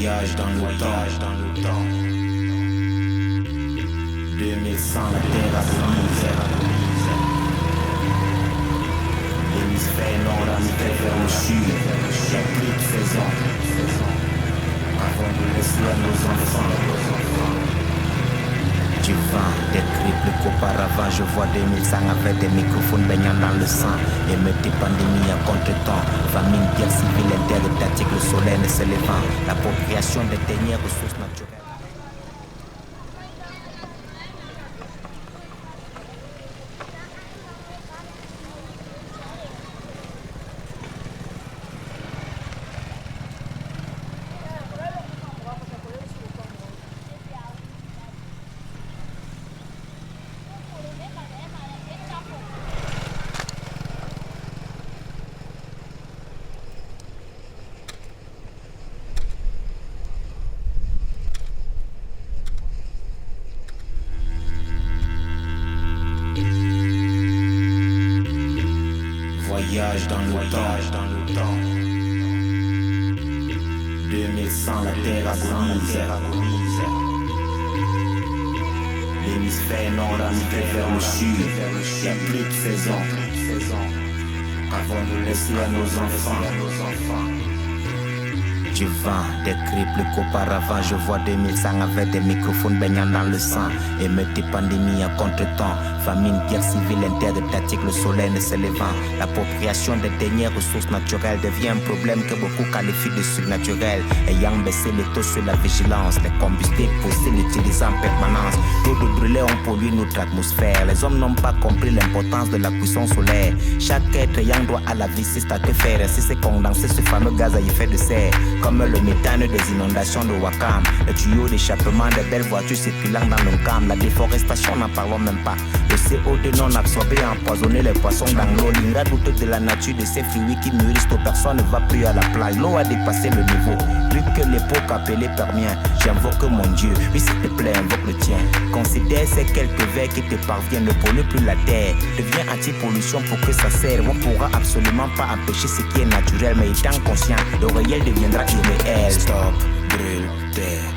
Voyage dans le temps. 2100, la terre agonise. L'hémisphère nord, l'hémisphère vers le sud. Il y a plus de saison avant de laisser à nos enfants. Du vent, des cris plus qu'auparavant. Je vois 2100 avec des microphones baignant dans le sang. Émeutes et pandémie à contre-temps. Famine, guerre civile, interétatique, le soleil ne s'élevant. L'appropriation des dernières ressources naturelles. Voyage dans le temps. 2100, la terre agonise. L'hémisphère nord, l'hémisphère vers le sud. Il n'y a plus de saison avant de laisser à nos enfants. Du vent, des cris plus qu'auparavant. Je vois 2100 avec des microphones baignant dans le sang. Émeutes et pandémie à contre-temps. Famine, guerre civile, interétatique, le soleil ne s'élevant. L'appropriation des dernières ressources naturelles devient un problème que beaucoup qualifient de surnaturel. Ayant baissé les taux sur la vigilance, les combustibles fossiles utilisés en permanence. L'eau de brûlés ont pollué notre atmosphère. Les hommes n'ont pas compris l'importance de la cuisson solaire. Chaque être ayant droit à la vie, c'est à que faire. Si c'est condenser ce fameux gaz à effet de serre, comme le méthane des inondations de Wakam, le tuyau d'échappement des belles voitures circulant dans le camp, la déforestation, n'en parlons même pas. Le CO2 non absorbé a empoisonné les poissons dans l'eau. L'ingratitude de la nature de ces fluides qui mûrissent, personne ne va plus à la plage. L'eau a dépassé le niveau, plus que l'époque appelée Permien. J'invoque mon Dieu, oui s'il te plaît, invoque le tien. Considère ces quelques verres qui te parviennent, ne pollue plus la terre. Deviens anti-pollution pour que ça serve. On pourra absolument pas empêcher ce qui est naturel, mais étant conscient, le réel deviendra irréel. Stop, brûle, terre.